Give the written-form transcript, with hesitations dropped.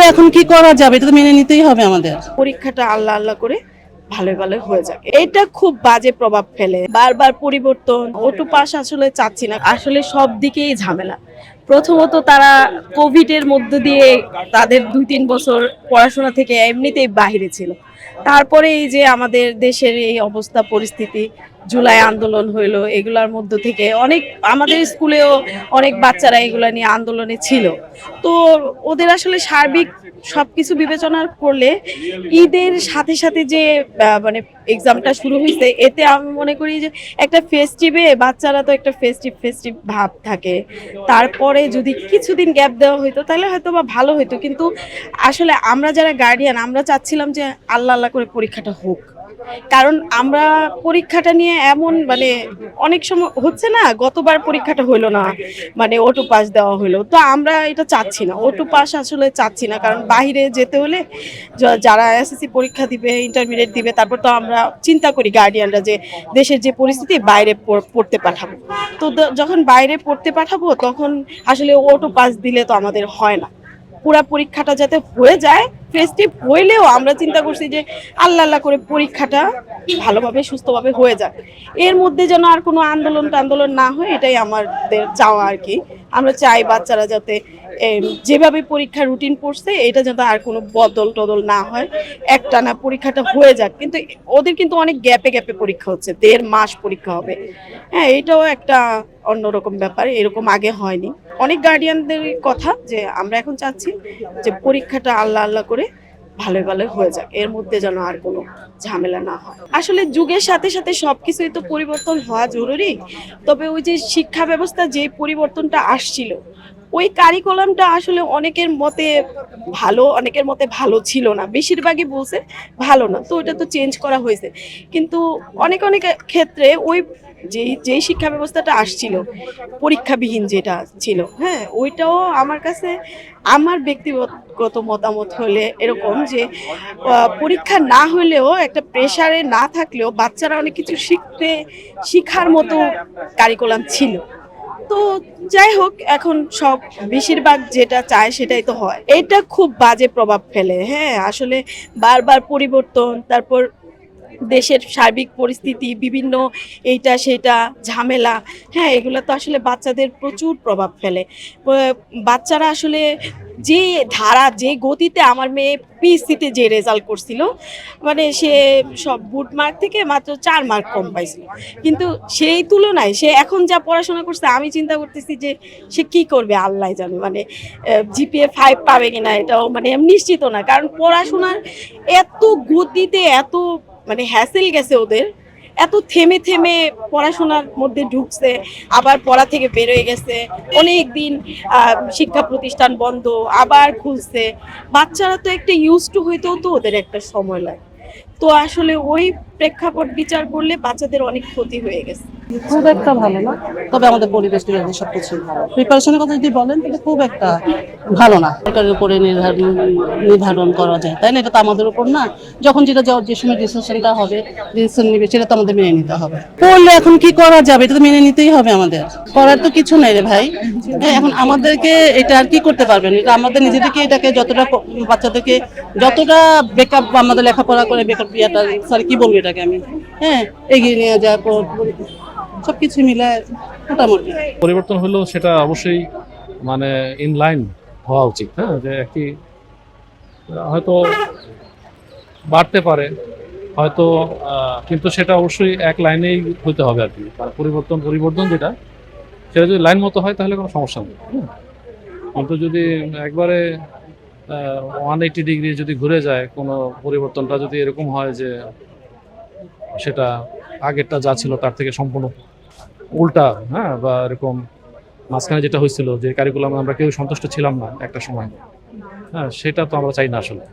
এখন কি করা যাবে, এটা তো মেনে নিতেই হবে আমাদের। পরীক্ষাটা আল্লাহ আল্লাহ করে ভালো ভালো হয়ে যাক, এটা খুব বাজে প্রভাব ফেলে। বারবার পরিবর্তন, ওটু পাস আসলে চাচ্ছি না, আসলে সব দিকেই ঝামেলা। প্রথমত তারা কোভিড এর মধ্য দিয়ে তাদের 2-3 বছর পড়াশোনা থেকে এমনিতেই বাহিরে ছিল। তারপরে এই যে আমাদের দেশের এই অবস্থা পরিস্থিতি, জুলাই আন্দোলন হইলো, এগুলার মধ্য থেকে অনেক আমাদের স্কুলেও অনেক বাচ্চারা এগুলা নিয়ে আন্দোলনে ছিল। তো ওদের আসলে সার্বিক সবকিছু বিবেচনা করলে ঈদের সাথে সাথে যে মানে এক্সামটা শুরু হয়েছে, এতে আমি মনে করি যে একটা ফেস্টিভে বাচ্চারা তো একটা ফেস্টিভ ফেস্টিভ ভাব থাকে। তারপরে যদি কিছুদিন গ্যাপ দেওয়া হইতো তাহলে হয়তো বা ভালো হইতো, কিন্তু আসলে আমরা যারা গার্ডিয়ান আমরা চাচ্ছিলাম যে আল্লাহ আল্লাহ করে পরীক্ষাটা হোক। কারণ আমরা পরীক্ষাটা নিয়ে এমন মানে অনেক সময় হচ্ছে না, গতবার পরীক্ষাটা হইলো না, মানে অটো পাস দেওয়া হইলো, তো আমরা এটা চাচ্ছি না, অটো পাস আসলে চাচ্ছি না। কারণ বাইরে যেতে হলে যারা এসএসসি পরীক্ষা দিবে, ইন্টারমিডিয়েট দিবে, তারপর তো আমরা চিন্তা করি গার্ডিয়ানরা যে দেশের যে পরিস্থিতি, বাইরে পড়তে পাঠাবো। তো যখন বাইরে পড়তে পাঠাবো তখন আসলে অটো পাস দিলে তো আমাদের হয় না। পুরা পরীক্ষাটা যাতে হয়ে যায়, ফেস্টিভ হইলেও আমরা চিন্তা করছি যে আল্লাহ আল্লাহ করে পরীক্ষাটা ভালোভাবে সুস্থভাবে হয়ে যাক। এর মধ্যে যেন আর কোনো আন্দোলন টান্দোলন না হয়, এটাই আমাদের চাওয়া আর কি। আমরা চাই বাচ্চারা যাতে যেভাবে পরীক্ষা রুটিন পড়ছে এটা যাতে আর কোনো বদল টদল না হয়, একটানা পরীক্ষাটা হয়ে যাক। কিন্তু ওদের কিন্তু অনেক গ্যাপে গ্যাপে পরীক্ষা হচ্ছে, 1.5 মাস পরীক্ষা হবে। হ্যাঁ, এটাও একটা অন্যরকম ব্যাপার, এরকম আগে হয়নি। অনেক গার্ডিয়ানদের কথা যে আমরা এখন চাচ্ছি যে পরীক্ষাটা আল্লাহ আল্লাহ করে ভালো ভালো হয়ে যাক, এর মধ্যে যেন আর কোনো ঝামেলা না হয়। আসলে যুগের সাথে সাথে সবকিছুই তো পরিবর্তন হওয়া জরুরি। তবে ওই যে শিক্ষা ব্যবস্থা যে পরিবর্তনটা আসছিল, ওই কারিকুলামটা আসলে অনেকের মতে ভালো, অনেকের মতে ভালো ছিল না, বেশিরভাগই বলছে ভালো না। তো ওটা তো চেঞ্জ করা হয়েছে, কিন্তু অনেক অনেক ক্ষেত্রে ওই যেই শিক্ষা ব্যবস্থাটা আসছিল পরীক্ষাবিহীন যেটা ছিল, হ্যাঁ, ওইটাও আমার কাছে, আমার ব্যক্তিগত মতামত হলে এরকম যে পরীক্ষা না হলেও একটা প্রেসারে না থাকলেও বাচ্চারা অনেক কিছু শিখার মতো কারিকুলাম ছিল। তো যাই হোক, এখন সব বেশিরভাগ যেটা চায় সেটাই তো হয়, এটা খুব বাজে প্রভাব ফেলে। হ্যাঁ, আসলে বারবার পরিবর্তন, তারপর দেশের সার্বিক পরিস্থিতি, বিভিন্ন এইটা সেটা ঝামেলা, হ্যাঁ, এগুলো তো আসলে বাচ্চাদের প্রচুর প্রভাব ফেলে। বাচ্চারা আসলে যে ধারা, যে গতিতে আমার মেয়ে পিএসসিতে যে রেজাল্ট করছিল, মানে সে সব বুট মার্ক থেকে মাত্র 4 মার্ক কম পাইছিল, কিন্তু সেই তুলনায় সে এখন যা পড়াশোনা করছে, আমি চিন্তা করতেছি যে সে কি করবে আল্লাহ জানে। মানে জিপিএ 5 পাবে কিনা এটাও মানে নিশ্চিত না, কারণ পড়াশোনার এত গতিতে, এত মানে হ্যাসেল গেছে ওদের, এত থেমে থেমে পড়াশোনার মধ্যে ঢুকছে, আবার পড়া থেকে বেরোয় গেছে, অনেক দিন শিক্ষা প্রতিষ্ঠান বন্ধ, আবার খুলছে। বাচ্চারা তো একটা ইউজ টু হইতেও তো ওদের একটা সময় লাগে। তো আসলে ওই প্রেক্ষাপট বিচার করলে বাচ্চাদের অনেক ক্ষতি হয়ে গেছে। খুব একটা ভালো না, তবে আমাদের পরিবেশ টিবেশ সবকিছু ভালো। প্রিপারেশনের কথা যদি বলেন তাহলে খুব একটা ভালো না। সরকারের উপরে নির্ধারণ করা যায়, তাই না? এটা তো আমাদের উপর না। যখন যেটা যে সময় ডিসিশনটা হবে, ডিসিশন নিবে, সেটা তো আমাদের মেনে নিতে হবে। পড়লে এখন কি করা যাবে, এটা তো মেনে নিতেই হবে আমাদের। করার তো কিছু নেই রে ভাই। এখন আমাদেরকে এটা আর কি করতে পারবেন, এটা আমাদের নিজেদেরকে এটাকে যতটা বাচ্চাদেরকে যতটা বেকআপ আমাদের লেখাপড়া করে বেকআপ ইয়াটা সরি কি বলবো এটাকে আমি, হ্যাঁ, এগিয়ে নিয়ে যাওয়ার পর সবকিছু মিলে মোটামুটি পরিবর্তন হলেও সেটা অবশ্যই মানে ইন লাইন হওয়া উচিত। হ্যাঁ, যে একটি হয়তো বাড়তে পারে হয়তো, কিন্তু সেটা অবশ্যই এক লাইনেই হতে হবে আর কি। পরিবর্তন যেটা, সেটা যদি লাইন মতো হয় তাহলে কোনো সমস্যা নেই। কিন্তু যদি একবারে 180 ডিগ্রি যদি ঘুরে যায় কোনো পরিবর্তনটা, যদি এরকম হয় যে সেটা আগেরটা যা ছিল তার থেকে সম্পূর্ণ উল্টা, হ্যাঁ, বা এরকম মাঝখানে যেটা হয়েছিল যে কারিকুলামে আমরা কেউ সন্তুষ্ট ছিলাম না একটা সময়, হ্যাঁ, সেটা তো আমরা চাই না আসলে।